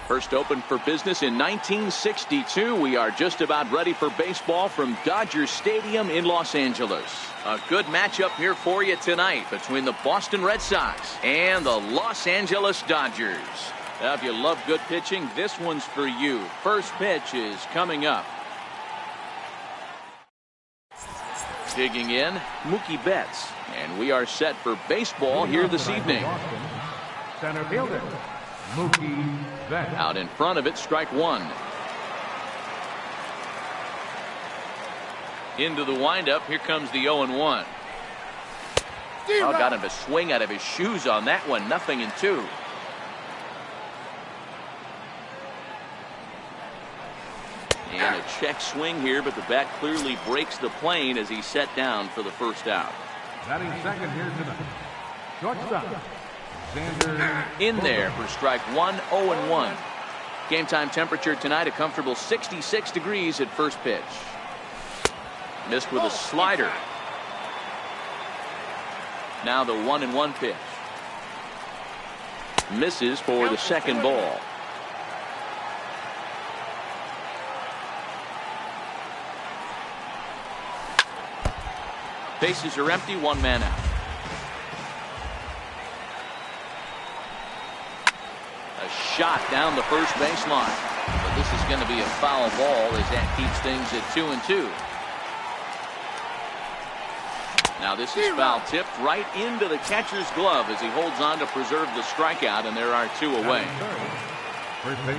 First opened for business in 1962. We are just about ready for baseball from Dodger Stadium in Los Angeles. A good matchup here for you tonight between the Boston Red Sox and the Los Angeles Dodgers. Now, if you love good pitching, this one's for you. First pitch is coming up. Digging in, Mookie Betts. And we are set for baseball here this evening. Center fielder, Mookie Betts. Out in front of it, strike one. Into the windup, here comes the 0-1. Oh, got him to swing out of his shoes on that one. 0-2. And a check swing here, but the bat clearly breaks the plane as he's set down for the first out. Batting second here tonight, shortstop, Xander. In there for strike one, 0-1. Game time temperature tonight, a comfortable 66 degrees at first pitch. Missed with a slider. Now the 1-1 pitch. Misses for the second ball. Bases are empty, one man out. A shot down the first baseline. But this is going to be a foul ball as that keeps things at 2-2. Now this is foul tipped right into the catcher's glove as he holds on to preserve the strikeout, and there are two away.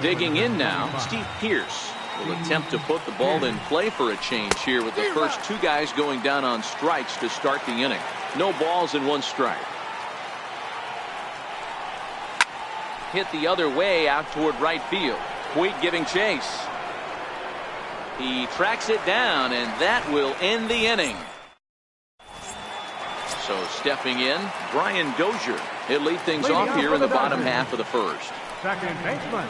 Digging in now, Steve Pearce will attempt to put the ball in play for a change here with the first two guys going down on strikes to start the inning. No balls and one strike. Hit the other way out toward right field. Puig giving chase. He tracks it down, and that will end the inning. So stepping in, Brian Dozier. He'll lead things off here in the bottom half of the first. Second baseman.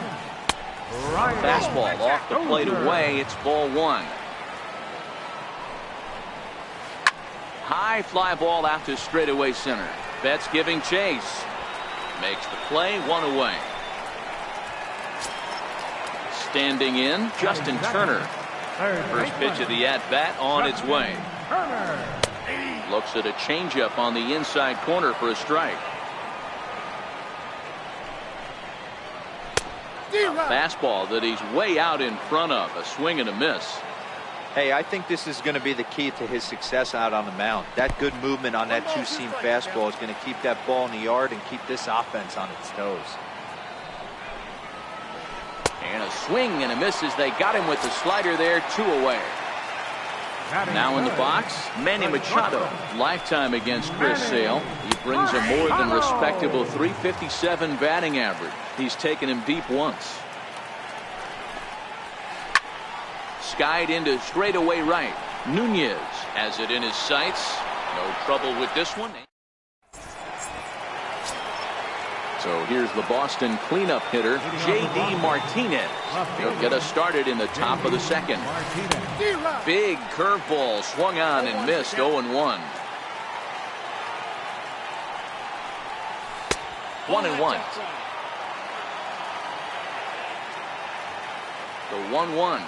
Fastball off the plate away. It's ball one. High fly ball out to straightaway center. Betts giving chase. Makes the play, one away. Standing in, Justin Turner. First pitch of the at-bat on its way. Looks at a changeup on the inside corner for a strike. A fastball that he's way out in front of. A swing and a miss. Hey, I think this is going to be the key to his success out on the mound. That good movement on that two-seam fastball is going to keep that ball in the yard and keep this offense on its toes. And a swing and a miss as they got him with the slider there. Two away. Now in the box, Manny Machado. Lifetime against Chris Sale. He brings a more than respectable .357 batting average. He's taken him deep once. Skied into straightaway right. Nunez has it in his sights. No trouble with this one. So here's the Boston cleanup hitter, J.D. Martinez. He'll get us started in the top of the second. Big curveball swung on and missed. 0-1. 1-1. The 1-1.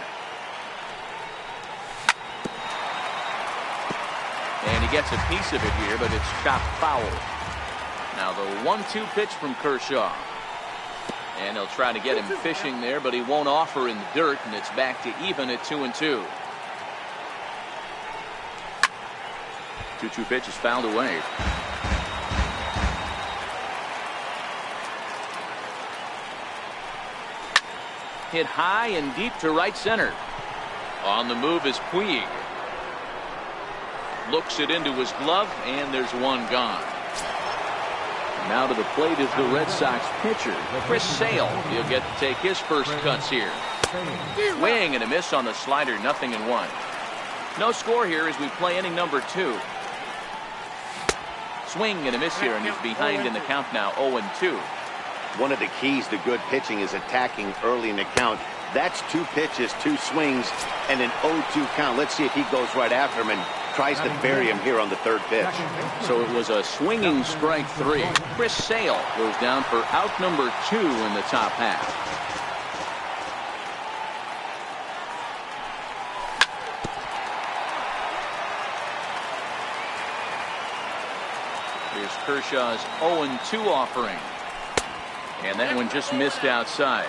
And he gets a piece of it here, but it's chopped foul. Now the 1-2 pitch from Kershaw. And he'll try to get him fishing there, but he won't offer in the dirt, and it's back to even at 2-2. 2-2 pitch is fouled away. Hit high and deep to right center. On the move is Puig. Looks it into his glove, and there's one gone. Now to the plate is the Red Sox pitcher, Chris Sale. He'll get to take his first cuts here. Swing and a miss on the slider, 0-1. No score here as we play inning number 2. Swing and a miss here, and he's behind in the count now, 0-2. One of the keys to good pitching is attacking early in the count. That's 2 pitches, 2 swings, and an 0-2 count. Let's see if he goes right after him and tries to bury him here on the 3rd pitch. So it was a swinging strike 3. Chris Sale goes down for out number 2 in the top half. Here's Kershaw's 0-2 offering. And that one just missed outside.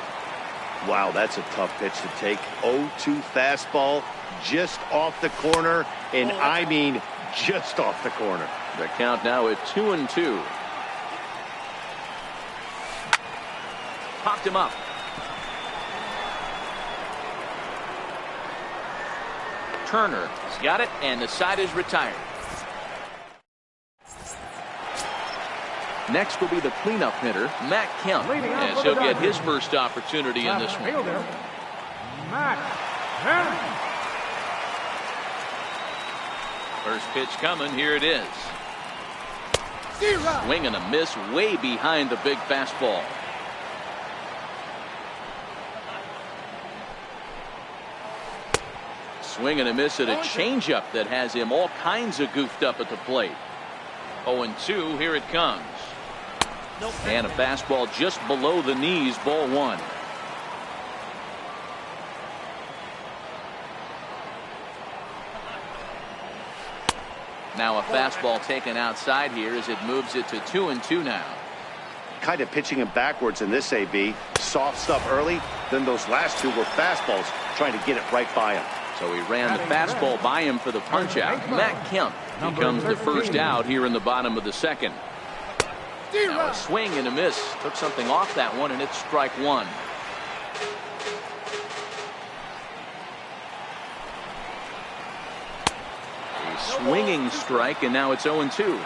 Wow, that's a tough pitch to take. 0-2 fastball just off the corner, and I mean just off the corner. The count now at 2-2. Popped him up. Turner has got it, and the side is retired. Next will be the cleanup hitter, Matt Kemp, as he'll get his first opportunity in this one. Matt Kemp. First pitch coming, here it is. Swing and a miss way behind the big fastball. Swing and a miss at a changeup that has him all kinds of goofed up at the plate. 0-2, here it comes. And a fastball just below the knees, ball one. Now a fastball taken outside here as it moves it to 2-2 now. Kind of pitching him backwards in this AB. Soft stuff early, then those last two were fastballs trying to get it right by him. So he ran the fastball by him for the punch out. Matt Kemp becomes the first out here in the bottom of the second. Now a swing and a miss. Took something off that one, and it's strike one. A swinging strike, and now it's 0-2.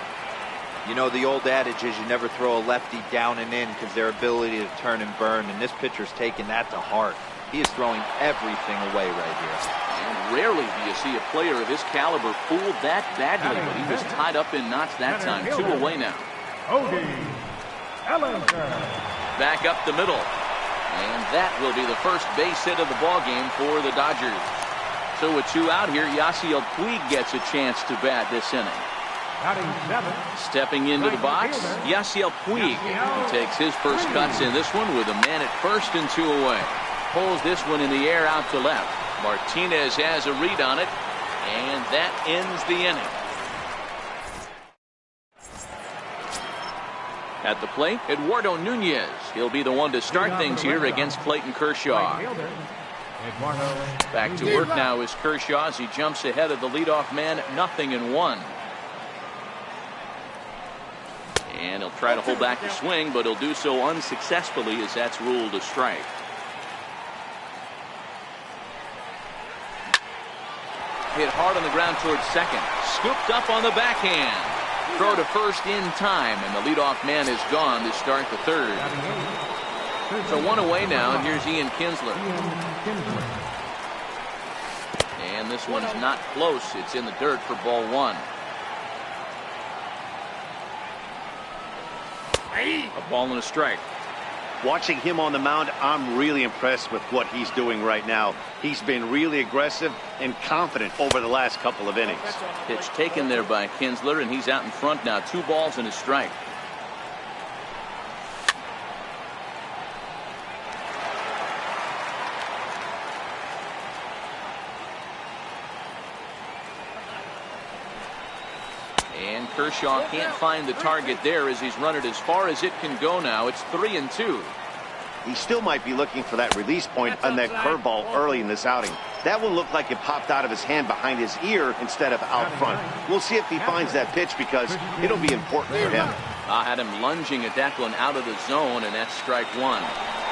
You know, the old adage is you never throw a lefty down and in because their ability to turn and burn, and this pitcher's taking that to heart. He is throwing everything away right here. And rarely do you see a player of his caliber fooled that badly, but he was tied up in knots that time. 2 away now. Back up the middle. And that will be the first base hit of the ball game for the Dodgers. So with 2 out here, Yasiel Puig gets a chance to bat this inning. Stepping into the box, Yasiel Puig. He takes his first cuts in this one with a man at first and 2 away. Pulls this one in the air out to left. Martinez has a read on it, and that ends the inning. At the plate, Eduardo Nunez. He'll be the one to start things here against Clayton Kershaw. Back to work now is Kershaw as he jumps ahead of the leadoff man, 0-1. And he'll try to hold back the swing, but he'll do so unsuccessfully as that's ruled a strike. Hit hard on the ground towards second. Scooped up on the backhand. Throw to first in time, and the leadoff man is gone to start the third. So 1 away now, and here's Ian Kinsler. And this one's not close. It's in the dirt for ball 1. A ball and a strike. Watching him on the mound, I'm really impressed with what he's doing right now. He's been really aggressive and confident over the last couple of innings. Pitch taken there by Kinsler, and he's out in front now. 2 balls and a strike. And Kershaw can't find the target there as he's run it as far as it can go now. It's 3-2. He still might be looking for that release point on that curveball early in this outing. That one looked like it popped out of his hand behind his ear instead of out front. We'll see if he finds that pitch because it'll be important for him. I had him lunging at that one out of the zone, and that's strike 1.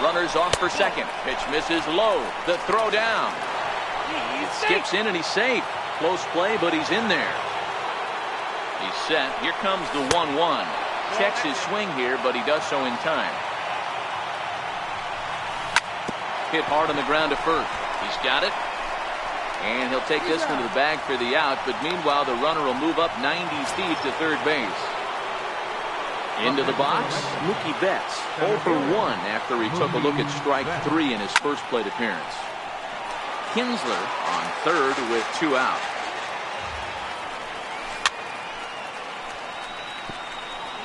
Runners off for second. Pitch misses low. The throw down. Skips in and he's safe. Close play, but he's in there. He's set. Here comes the 1-1. Checks his swing here, but he does so in time. Hit hard on the ground to first. He's got it. And he'll take this one to the bag for the out, but meanwhile the runner will move up 90 feet to third base. Into the box, Mookie Betts, 0 for 1 after he took a look at strike 3 in his first plate appearance. Kinsler on third with 2 out.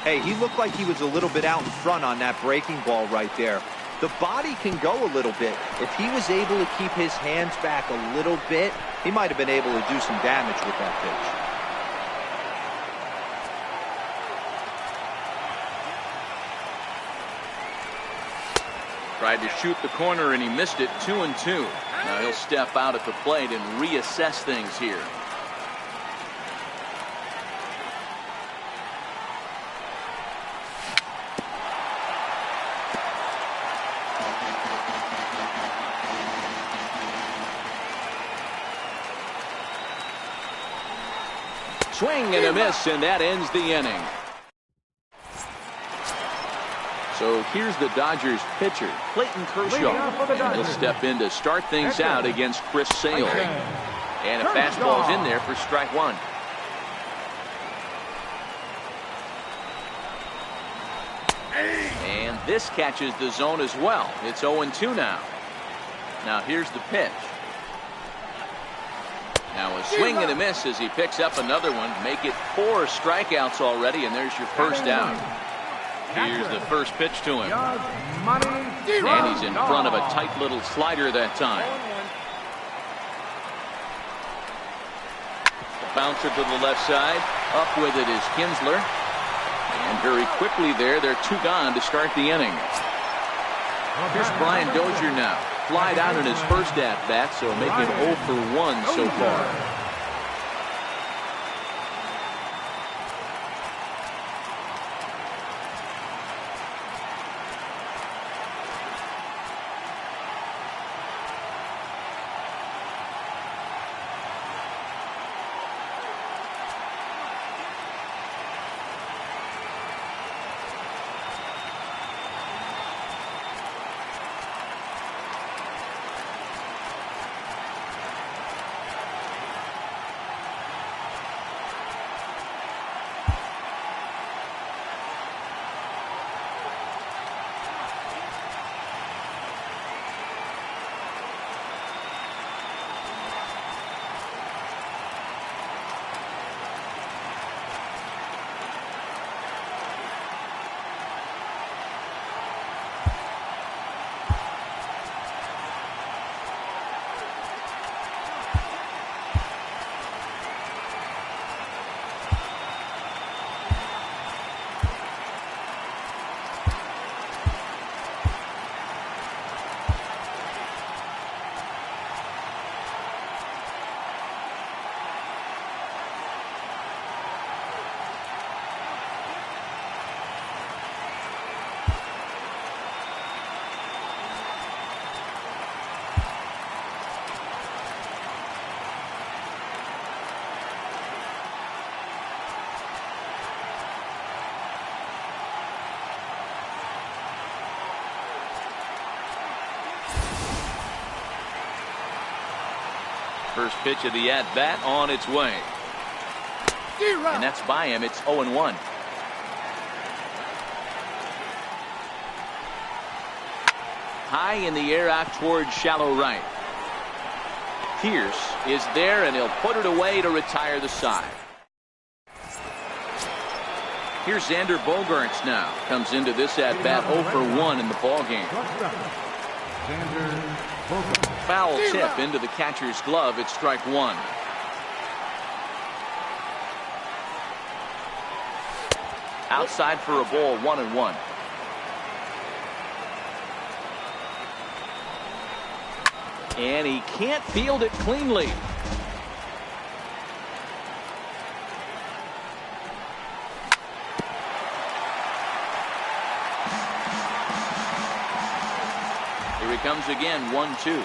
Hey, he looked like he was a little bit out in front on that breaking ball right there. The body can go a little bit. If he was able to keep his hands back a little bit, he might have been able to do some damage with that pitch. Tried to shoot the corner and he missed it. 2-2. Now he'll step out at the plate and reassess things here. Swing and a miss, and that ends the inning. So here's the Dodgers pitcher, Clayton Kershaw. And he'll step in to start things out against Chris Sale. And a fastball's in there for strike one. And this catches the zone as well. It's 0-2 now. Now here's the pitch. Now a swing and a miss as he picks up another one. Make it 4 strikeouts already, and there's your first out. Here's the first pitch to him. And he's in front of a tight little slider that time. The bouncer to the left side. Up with it is Kinsler. And very quickly there, they're 2 gone to start the inning. Here's Brian Dozier now. Flied out in his first at-bat, so make it 0 for 1 so far. First pitch of the at-bat on its way. And that's by him. It's 0-1. High in the air out towards shallow right. Pierce is there, and he'll put it away to retire the side. Here's Xander Bogaerts now. Comes into this at-bat 0 for 1 in the ballgame. Foul tip into the catcher's glove. It's strike one. Outside for a ball, 1-1. And he can't field it cleanly. Here he comes again, 1-2.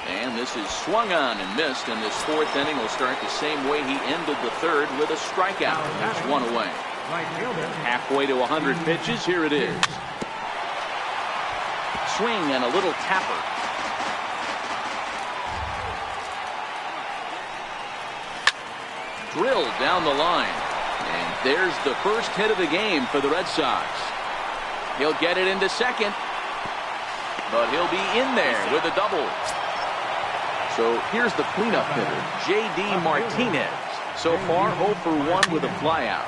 And this is swung on and missed, and this fourth inning will start the same way he ended the third, with a strikeout. There's one away. Halfway to 100 pitches, here it is. Swing and a little tapper. Drilled down the line. And there's the first hit of the game for the Red Sox. He'll get it into second. But he'll be in there with a double. So here's the cleanup hitter, J.D. Martinez. So far 0 for 1 with a flyout.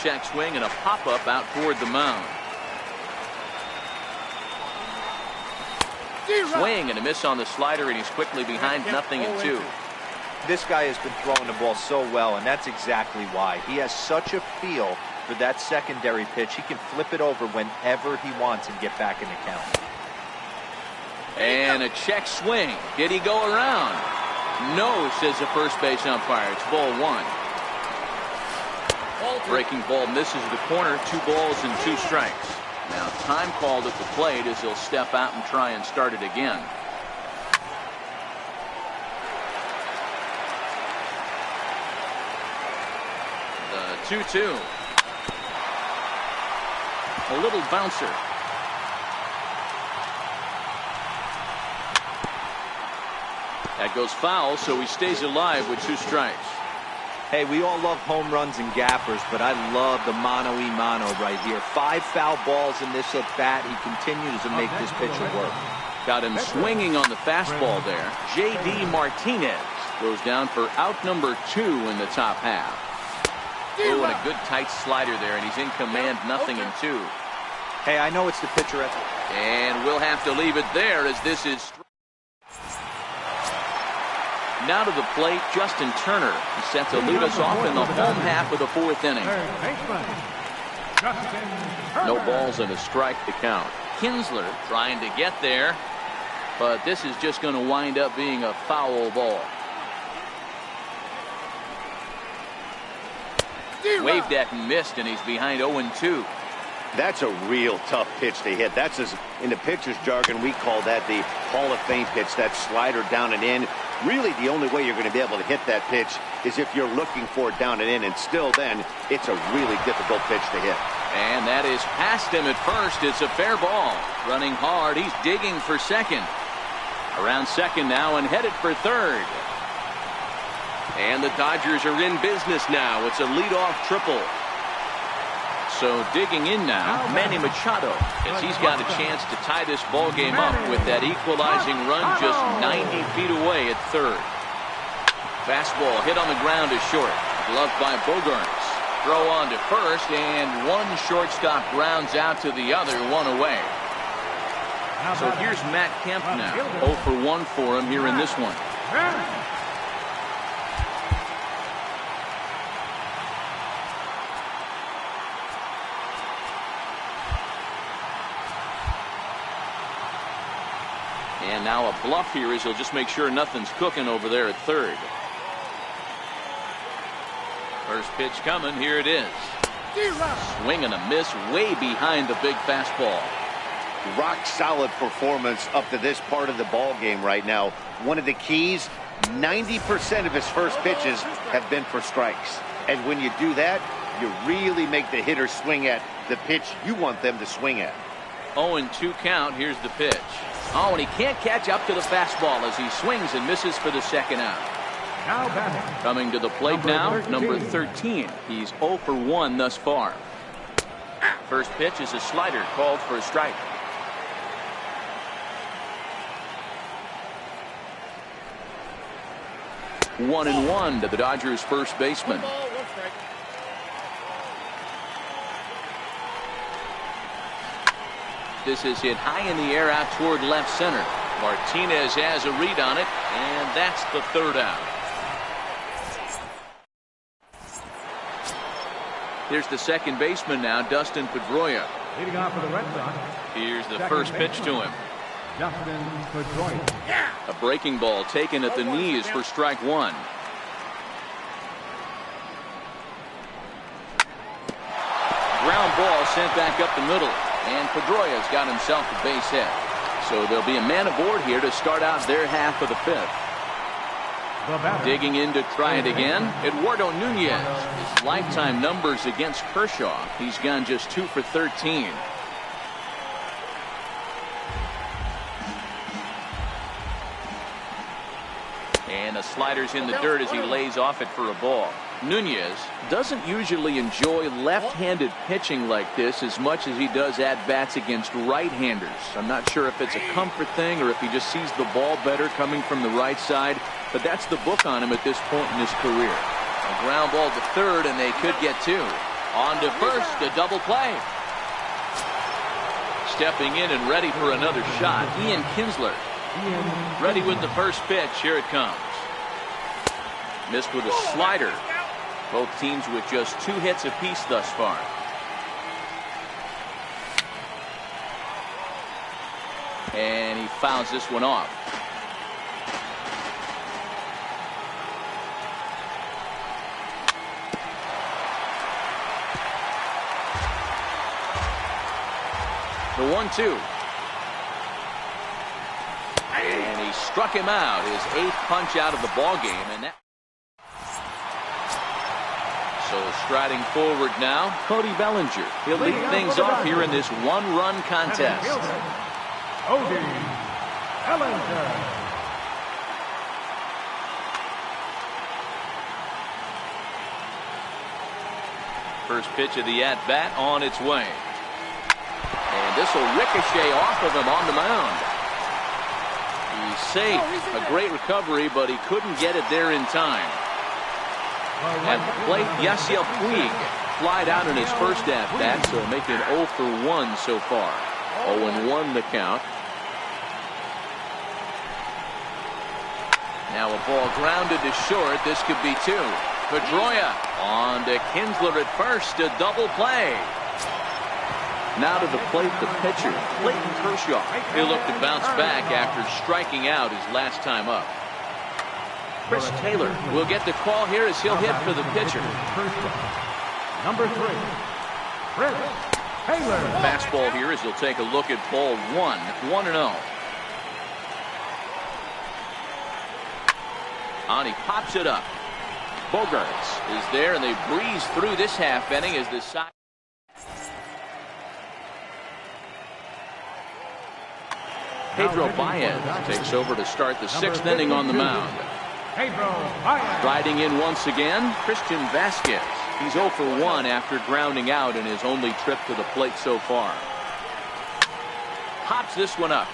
Check swing and a pop-up out toward the mound. Swing and a miss on the slider, and he's quickly behind 0-2. This guy has been throwing the ball so well, and that's exactly why. He has such a feel for that secondary pitch. He can flip it over whenever he wants and get back in the count. And a check swing. Did he go around? No, says the first base umpire. It's ball one. Breaking ball misses the corner. 2 balls and 2 strikes. Now time called at the plate as he'll step out and try and start it again. The 2-2. A little bouncer. That goes foul, so he stays alive with 2 strikes. Hey, we all love home runs and gappers, but I love the mano-y-mano right here. 5 foul balls in this at-bat. He continues to make this pitcher work. Got him swinging on the fastball there. J.D. Martinez goes down for out number 2 in the top half. Oh, and a good tight slider there, and he's in command, 0-2. Hey, I know it's the pitcher. And we'll have to leave it there as this is... Now to the plate, Justin Turner. He's set to lead us off in the home half of the 4th inning. No balls and a strike to count. Kinsler trying to get there, but this is just going to wind up being a foul ball. Waved at and missed, and he's behind 0-2. That's a real tough pitch to hit. That's, in the pitcher's jargon, we call that the Hall of Fame pitch, that slider down and in. Really, the only way you're going to be able to hit that pitch is if you're looking for it down and in, and still then, it's a really difficult pitch to hit. And that is past him at first. It's a fair ball. Running hard. He's digging for second. Around second now and headed for third. And the Dodgers are in business now. It's a leadoff triple. So digging in now, Manny Machado, as he's got a chance to tie this ball game up with that equalizing run just 90 feet away at third. Fastball hit on the ground is short. Gloved by Bogarts. Throw on to first, and one shortstop grounds out to the other, 1 away. So here's Matt Kemp now. 0 for 1 for him here in this one. And now a bluff here as he'll just make sure nothing's cooking over there at third. First pitch coming. Here it is. Swing and a miss way behind the big fastball. Rock solid performance up to this part of the ball game right now. One of the keys, 90% of his first pitches have been for strikes. And when you do that, you really make the hitter swing at the pitch you want them to swing at. 0-2 count. Here's the pitch. Oh, and he can't catch up to the fastball as he swings and misses for the second out. Coming to the plate now, number 13. He's 0 for 1 thus far. First pitch is a slider called for a strike. One and one to the Dodgers' first baseman. This is hit high in the air out toward left center. Martinez has a read on it, and that's the third out. Here's the second baseman now, Dustin Pedroia. Leading off for the Red Sox. Here's the first pitch to him. Dustin Pedroia. A breaking ball taken at the knees for strike 1. Ground ball sent back up the middle. And Pedroia's got himself a base hit. So there'll be a man aboard here to start out their half of the 5th. Digging in to try it again, Eduardo Nunez. His lifetime numbers against Kershaw. He's gone just 2 for 13. And the slider's in the dirt as he lays off it for a ball. Nunez doesn't usually enjoy left-handed pitching like this as much as he does at-bats against right-handers. I'm not sure if it's a comfort thing or if he just sees the ball better coming from the right side, but that's the book on him at this point in his career. A ground ball to third, and they could get 2. On to first, a double play. Stepping in and ready for another shot, Ian Kinsler. Ready with the first pitch. Here it comes. Missed with a slider. Both teams with just 2 hits apiece thus far. And he fouls this one off. The 1-2. And he struck him out. His 8th punch out of the ball game. And that. So striding forward now, Cody Bellinger. He'll lead things off here in this one-run contest. Cody Bellinger. First pitch of the at-bat on its way. And this will ricochet off of him on the mound. He's safe. A great recovery, but he couldn't get it there in time. At the plate, Yasiel Puig flied out in his first at-bat, so making 0 for 1 so far. 0-1 the count. Now a ball grounded to short. This could be 2. Pedroia on to Kinsler at first. A double play. Now to the plate, the pitcher, Clayton Kershaw. He'll look to bounce back after striking out his last time up. Chris Taylor will get the call here as he'll hit for the pitcher. Number 3, Chris Taylor. Fastball here as he'll take a look at ball 1, 1-0. And he pops it up. Bogarts is there, and they breeze through this half inning as the side. Pedro Baez takes over to start the 6th inning on the mound. Pedro Baez. Riding in once again, Christian Vasquez. He's 0 for 1 after grounding out in his only trip to the plate so far. Pops this one up.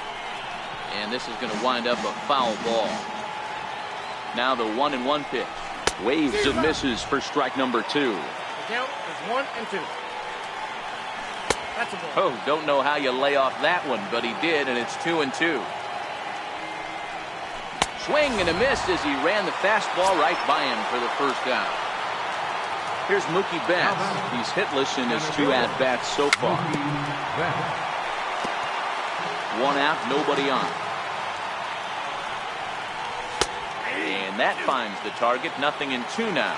And this is going to wind up a foul ball. Now the 1-1 pitch. Waves and misses for strike number 2. The count is 1 and 2. That's a ball. Oh, don't know how you lay off that one, but he did, and it's 2-2. Swing and a miss as he ran the fastball right by him for the first out. Here's Mookie Betts. He's hitless in his 2 at-bats so far. 1 out, nobody on. And that finds the target. 0-2 now.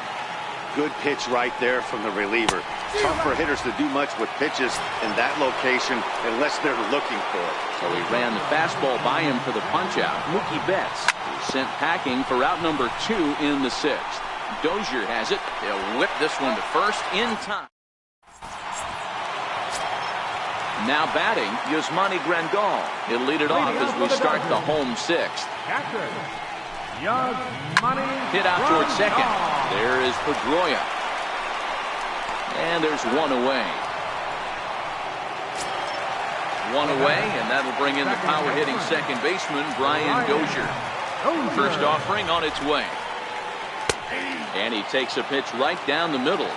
Good pitch right there from the reliever. Tough for hitters to do much with pitches in that location unless they're looking for it. So he ran the fastball by him for the punch-out. Mookie Betts is sent packing for out number 2 in the 6th. Dozier has it. They'll whip this one to first in time. Now batting, Yasmani Grandal. He'll lead it off as we start the home 6th. Hit out towards second. There is Pedroia. And there's 1 away. 1 away, and that'll bring in the power-hitting second baseman, Brian Dozier. First offering on its way. And he takes a pitch right down the middle.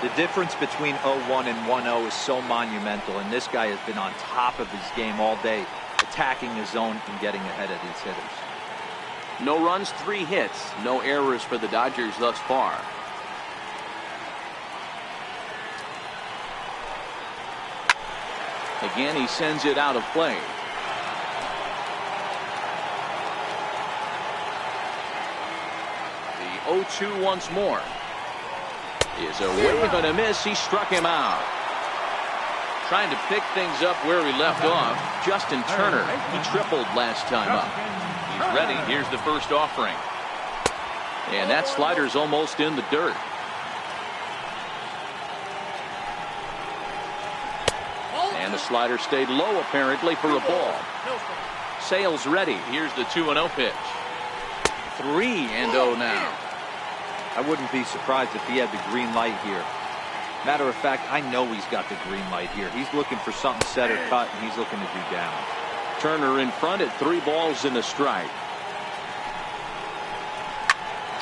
The difference between 0-1 and 1-0 is so monumental, and this guy has been on top of his game all day, attacking the zone and getting ahead of his hitters. No runs, 3 hits. No errors for the Dodgers thus far. Again, he sends it out of play. The 0-2 once more. Is a wave and a miss. He struck him out. Trying to pick things up where he left off. Justin Turner, he tripled last time up. He's ready. Here's the first offering. And that slider's almost in the dirt. And the slider stayed low apparently for a ball. Sale's ready. Here's the 2-0 pitch. 3-0 now. I wouldn't be surprised if he had the green light here. Matter of fact, I know he's got the green light here. He's looking for something set or cut, and he's looking to do damage. Turner in front at 3 balls and a strike.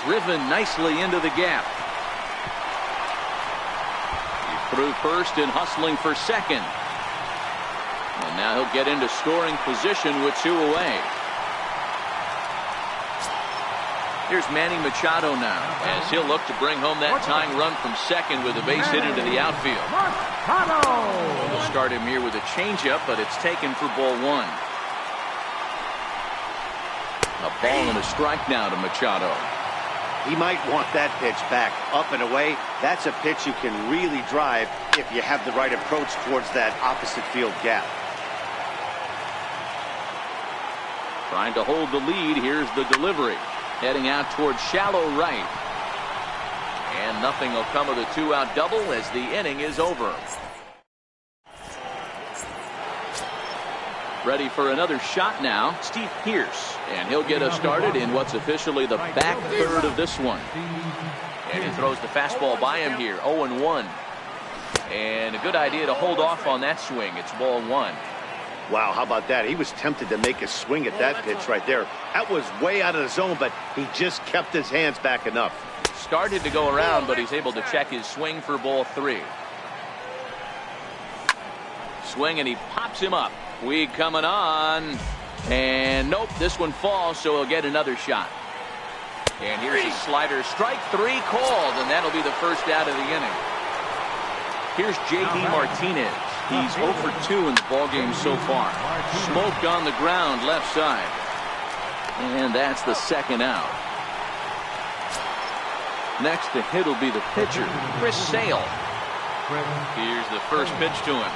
Driven nicely into the gap. He threw first and hustling for second. And now he'll get into scoring position with 2 away. Here's Manny Machado now, as he'll look to bring home that tying run from second with a base hit into the outfield. We'll start him here with a changeup, but it's taken for ball 1. A ball and a strike now to Machado. He might want that pitch back. Up and away, that's a pitch you can really drive if you have the right approach towards that opposite field gap. Trying to hold the lead. Here's the delivery. Heading out towards shallow right. And nothing will come of the two-out double as the inning is over. Ready for another shot now, Steve Pearce. And he'll get us started in what's officially the back third of this one. And he throws the fastball by him here, 0-1. And a good idea to hold off on that swing. It's ball one. Wow, how about that? He was tempted to make a swing at that pitch right there. That was way out of the zone, but he just kept his hands back enough. Started to go around, but he's able to check his swing for ball three. Swing, and he pops him up. Weed coming on. And nope, this one falls, so he'll get another shot. And here's a slider. Strike three called, and that'll be the first out of the inning. Here's J.D. Martinez. He's 0 for 2 in the ballgame so far. Smoked on the ground left side. And that's the second out. Next to hit will be the pitcher, Chris Sale. Here's the first pitch to him.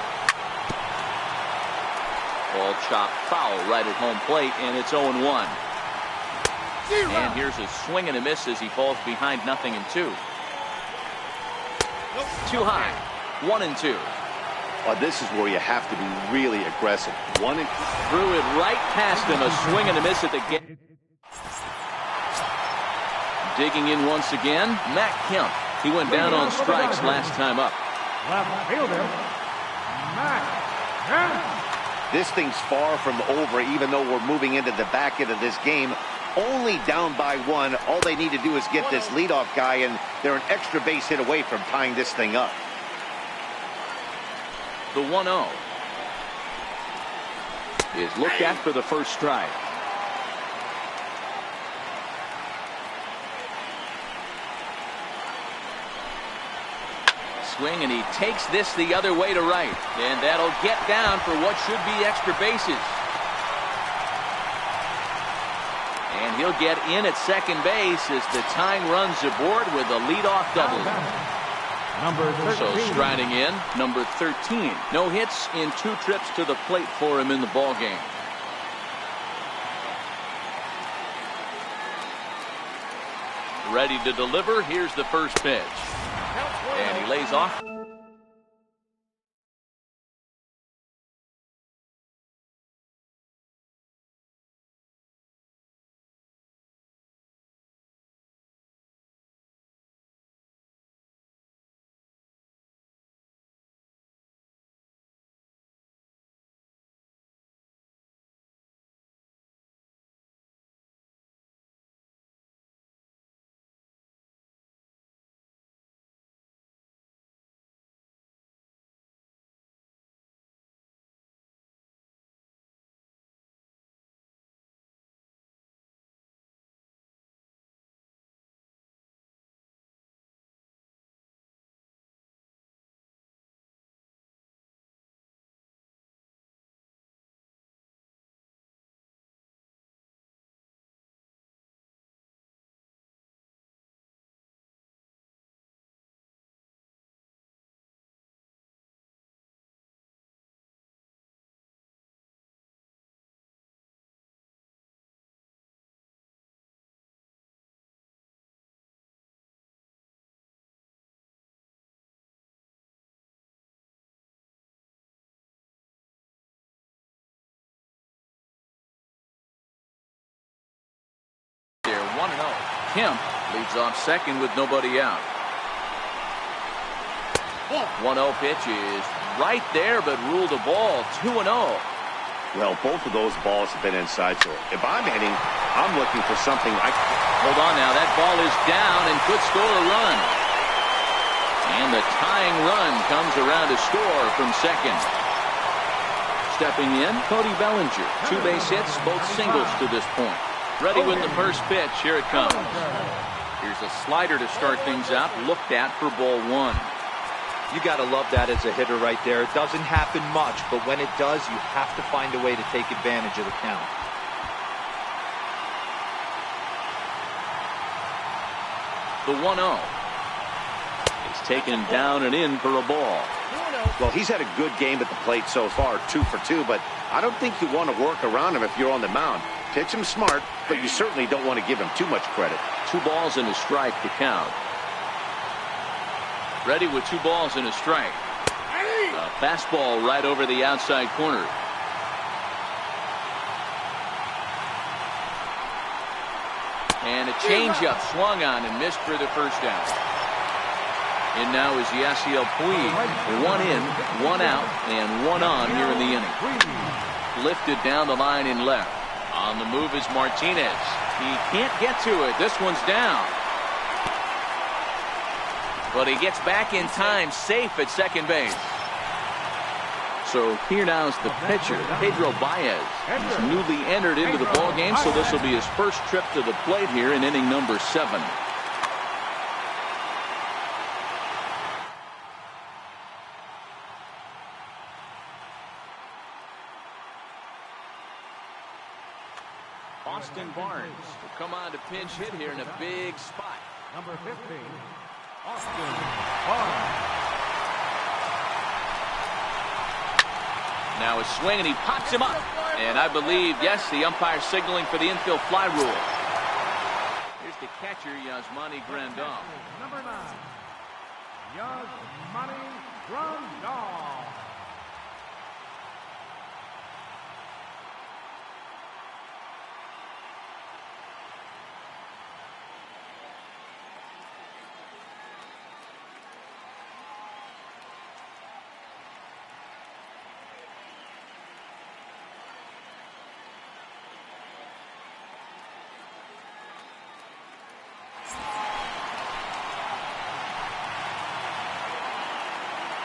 Ball chopped foul right at home plate, and it's 0-1. And here's a swing and a miss as he falls behind 0-2. Too high. 1-2. This is where you have to be really aggressive. Threw it right past him. A swing and a miss at the gate. Digging in once again, Matt Kemp. He went down on strikes last time up. Left fielder, Matt Kemp. This thing's far from over, even though we're moving into the back end of this game. Only down by one. All they need to do is get this leadoff guy, and they're an extra base hit away from tying this thing up. The 1-0 is looked at for the first strike. Swing, and he takes this the other way to right. And that'll get down for what should be extra bases. And he'll get in at second base as the tying runs aboard with a leadoff double. Number 13. So striding in, number 13. No hits in 2 trips to the plate for him in the ballgame. Ready to deliver. Here's the first pitch. And he lays off. There, 1-0. Kemp leads off second with nobody out. 1-0 pitch is right there, but ruled a ball. 2-0. Well, both of those balls have been inside, so if I'm hitting, I'm looking for something. Hold on now. That ball is down and could score a run. And the tying run comes around to score from second. Stepping in, Cody Bellinger. 2 base hits, both singles to this point. Ready with the first pitch. Here it comes. Here's a slider to start things out. Looked at for ball one. You got to love that as a hitter right there. It doesn't happen much, but when it does, you have to find a way to take advantage of the count. the 1-0. It's taken down and in for a ball. Well, he's had a good game at the plate so far, 2 for 2, but I don't think you want to work around him if you're on the mound. Pitch him smart, but you certainly don't want to give him too much credit. 2 balls and a strike to count. Ready with 2 balls and a strike. A fastball right over the outside corner. And a changeup swung on and missed for the first out. And now is Yasiel Puig. 1 in, 1 out, and 1 on here in the inning. Lifted down the line in left. On the move is Martinez. He can't get to it. This one's down. But he gets back in time, safe at second base. So here now is the pitcher, Pedro Baez. He's newly entered into the ball game, so this will be his first trip to the plate here in inning number 7. Austin Barnes will come on to pinch hit here in a big spot. Number 15, Austin Barnes. Now a swing, and he pops him up. And I believe, yes, the umpire signaling for the infield fly rule. Here's the catcher, Yasmani Grandal. Number 9, Yasmani Grandal.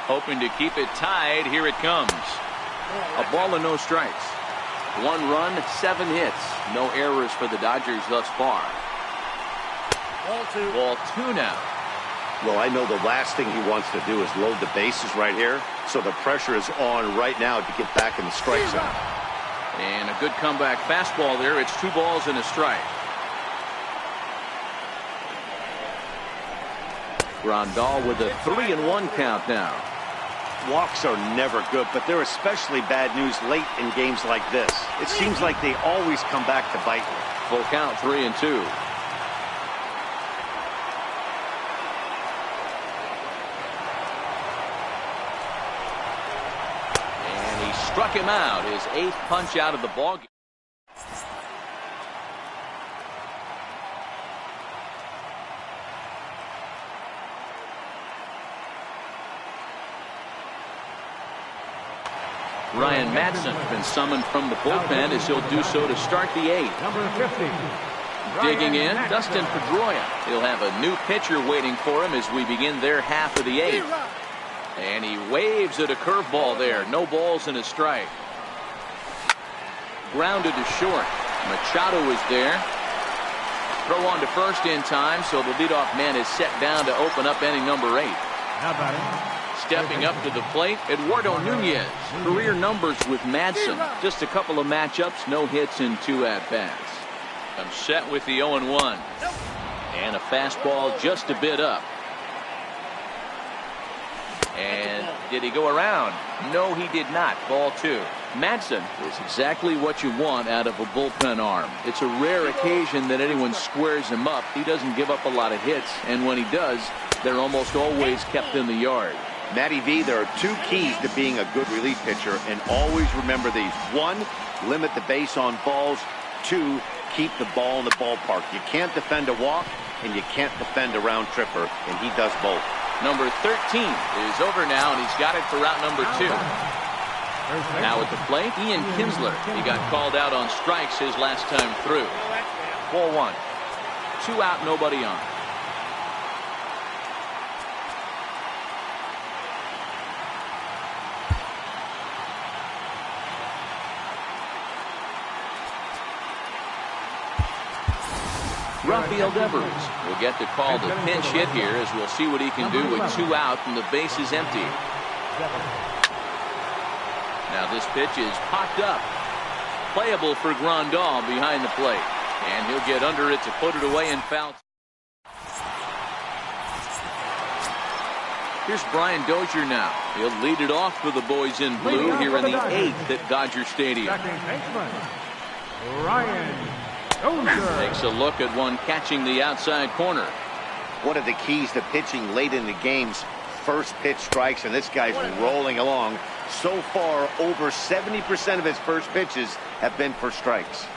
Hoping to keep it tied. Here it comes. A ball and no strikes. 1 run, 7 hits. No errors for the Dodgers thus far. Ball 2 now. Well, I know the last thing he wants to do is load the bases right here, so the pressure is on right now to get back in the strike zone. And a good comeback fastball there. It's 2 balls and a strike. Grandal with a 3-1 count now. Walks are never good, but they're especially bad news late in games like this. It seems like they always come back to bite you. Full count, 3-2. And he struck him out. His 8th punch out of the ballgame. Ryan Madson been summoned from the bullpen as he'll do so to start the 8th. Number 50. Digging in, Dustin Pedroia. He'll have a new pitcher waiting for him as we begin their half of the 8th. And he waves at a curveball there. No balls and a strike. Grounded to short. Machado is there. Throw on to first in time, so the leadoff man is set down to open up inning number 8. Now batting. Stepping up to the plate, Eduardo Nunez. Career numbers with Madsen. Just a couple of matchups, no hits and 2 at-bats. I'm set with the 0-1. And a fastball just a bit up. And did he go around? No, he did not. Ball 2. Madsen is exactly what you want out of a bullpen arm. It's a rare occasion that anyone squares him up. He doesn't give up a lot of hits, and when he does, they're almost always kept in the yard. Matty V, there are 2 keys to being a good relief pitcher, and always remember these. 1, limit the base on balls. 2, keep the ball in the ballpark. You can't defend a walk, and you can't defend a round tripper, and he does both. Number 13 is over now, and he's got it for route number 2. Now at the plate, Ian Kinsler. He got called out on strikes his last time through. Ball 1. 2 out, nobody on. Rafael Devers will get the call to pinch hit here as we'll see what he can do with 2 out and the base is empty. Now this pitch is popped up. Playable for Grandal behind the plate. And he'll get under it to put it away and foul. Here's Brian Dozier now. He'll lead it off for the boys in blue here in the 8th at Dodger Stadium. Second baseman, Brian Dozier. Takes a look at one catching the outside corner. One of the keys to pitching late in the game's first pitch strikes, and this guy's rolling along. So far, over 70% of his first pitches have been for strikes.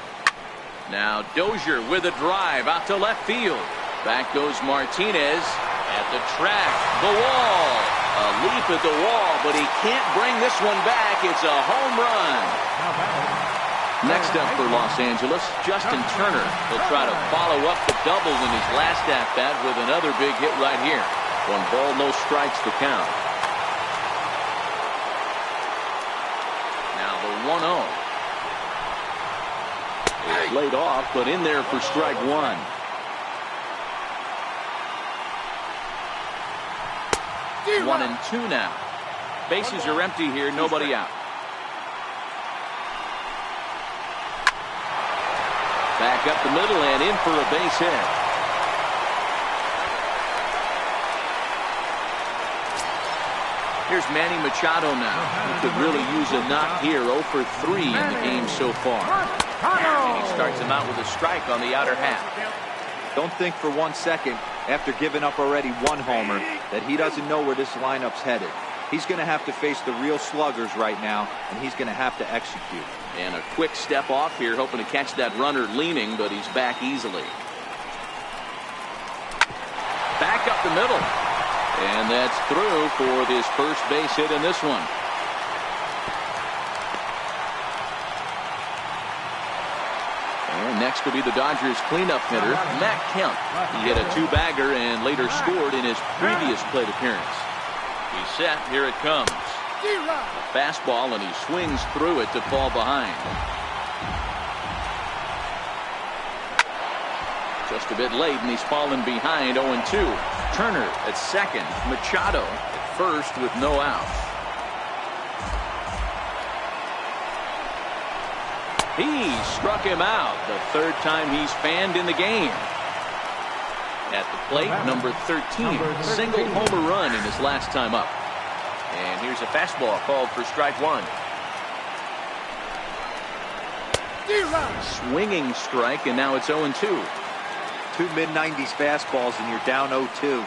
Now Dozier with a drive out to left field. Back goes Martinez at the track. The wall. A leap at the wall, but he can't bring this one back. It's a home run. Next up for Los Angeles, Justin Turner. He'll try to follow up the double in his last at-bat with another big hit right here. 1 ball, no strikes to count. Now the 1-0. It's laid off, but in there for strike 1. One and 2 now. Bases are empty here, nobody out. Back up the middle and in for a base hit. Here's Manny Machado now. He could really use a knock here. 0 for 3 in the game so far. And he starts him out with a strike on the outer half. Don't think for 1 second, after giving up already 1 homer, that he doesn't know where this lineup's headed. He's going to have to face the real sluggers right now, and he's going to have to execute. And a quick step off here, hoping to catch that runner leaning, but he's back easily. Back up the middle. And that's through for this first base hit in this one. And next will be the Dodgers cleanup hitter, Matt Kemp. He hit a 2-bagger and later scored in his previous plate appearance. He's set. Here it comes. A fastball, and he swings through it to fall behind. Just a bit late, and he's fallen behind 0-2. Turner at second. Machado at first with no outs. He struck him out. The 3rd time he's fanned in the game. At the plate, number 13. Single homer run in his last time up. And here's a fastball called for strike 1. Swinging strike, and now it's 0-2. 2 mid-90s fastballs, and you're down 0-2.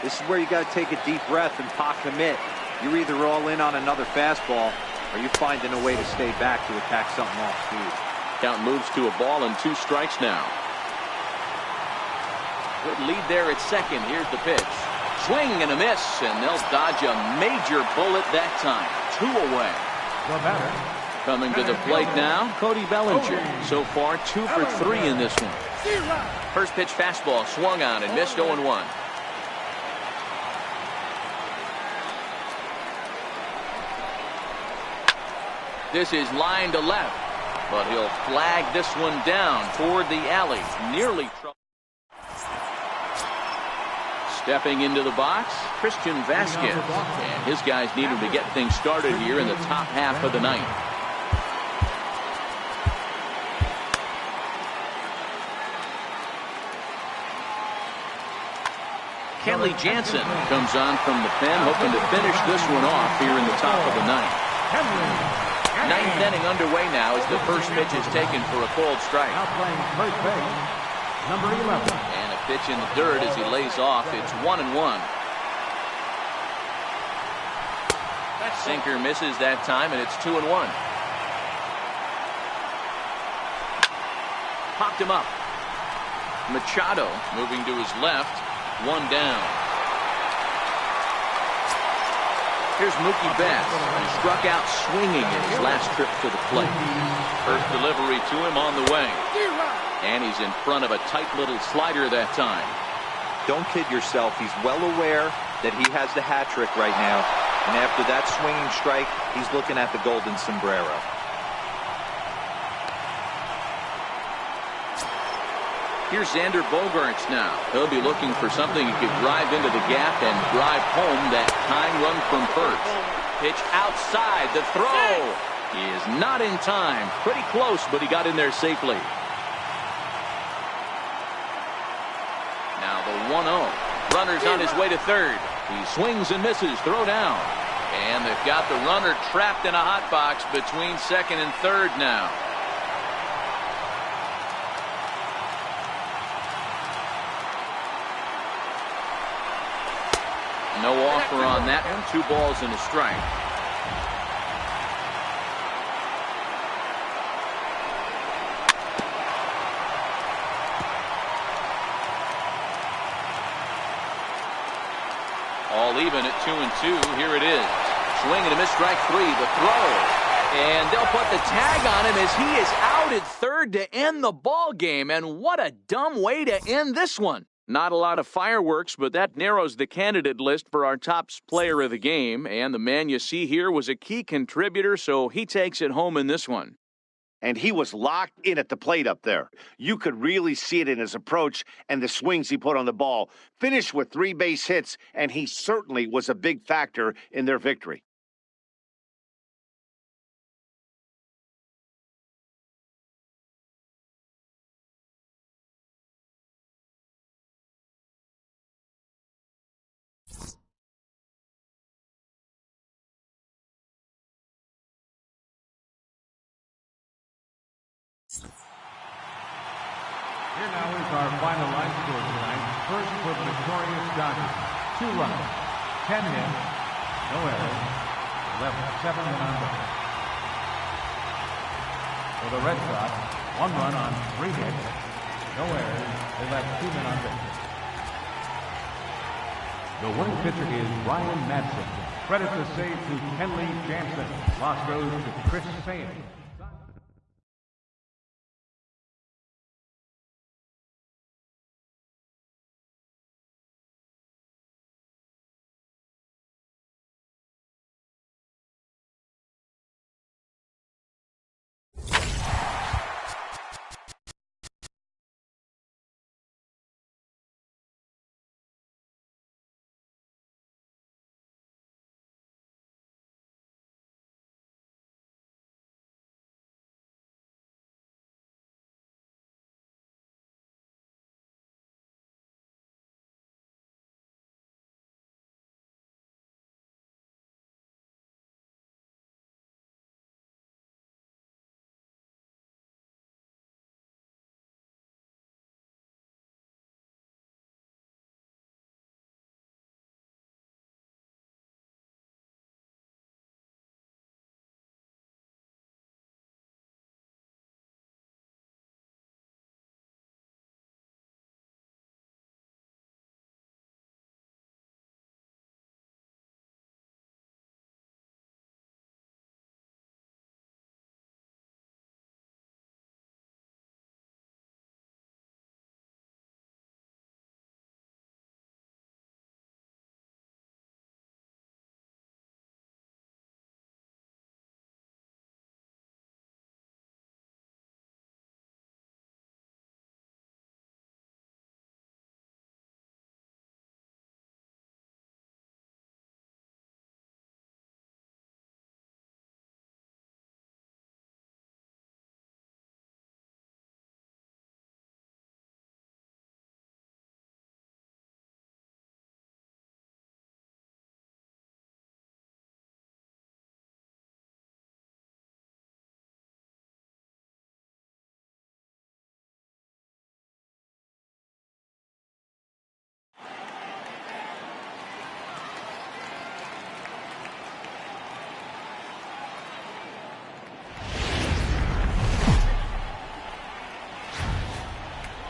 This is where you got to take a deep breath and pop commit. You're either all in on another fastball, or you're finding a way to stay back to attack something off speed. Count moves to a ball and 2 strikes now. Good lead there at second. Here's the pitch. Swing and a miss, and they'll dodge a major bullet that time. 2 away. Coming to the plate now, Cody Bellinger. So far, 2 for 3 in this one. First pitch fastball swung on and missed 0-1. This is line to left, but he'll flag this one down toward the alley. Nearly trouble. Stepping into the box, Christian Vasquez. And his guys need him to get things started here in the top half of the 9th. Kenley Jansen comes on from the pen, hoping to finish this one off here in the top of the 9th. 9th inning underway now as the first pitch is taken for a called strike. Now playing first base, number 11. And a pitch in the dirt as he lays off. It's 1-1. That sinker misses that time, and it's 2-1. Popped him up. Machado moving to his left. 1 down. Here's Mookie Betts, who struck out swinging in his last trip to the plate. First delivery to him on the way. And he's in front of a tight little slider that time. Don't kid yourself. He's well aware that he has the hat trick right now. And after that swinging strike, he's looking at the golden sombrero. Here's Xander Bogaerts now. He'll be looking for something he could drive into the gap and drive home that tying run from first. Pitch outside. The throw. He is not in time. Pretty close, but he got in there safely. Now the 1-0. Runner's on his way to third. He swings and misses. Throw down. And they've got the runner trapped in a hot box between second and third now. No offer on that one. 2 balls and a strike. All even at 2-2. Here it is. Swing and a miss, strike 3. The throw. And they'll put the tag on him as he is out at third to end the ball game. And what a dumb way to end this one. Not a lot of fireworks, but that narrows the candidate list for our top player of the game. And the man you see here was a key contributor, so he takes it home in this one. And he was locked in at the plate up there. You could really see it in his approach and the swings he put on the ball. Finished with 3 base hits, and he certainly was a big factor in their victory. Here now is our final line score tonight. First for the victorious Dodgers, 2 runs, 10 hits, no errors, left 7 men on base. For the Red Sox, 1 run on 3 hits, no errors, they left 2 men on base. The winning pitcher is Ryan Madson. Credit the save to Kenley Jansen. Loss goes to Chris Sale.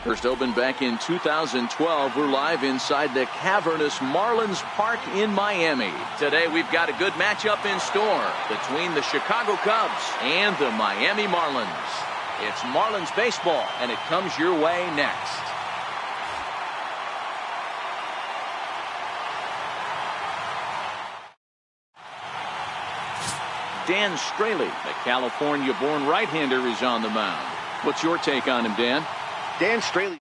First opened back in 2012. We're live inside the cavernous Marlins Park in Miami. Today we've got a good matchup in store between the Chicago Cubs and the Miami Marlins. It's Marlins baseball, and it comes your way next. Dan Straley, the California-born right-hander, is on the mound. What's your take on him, Dan? Dan Straley.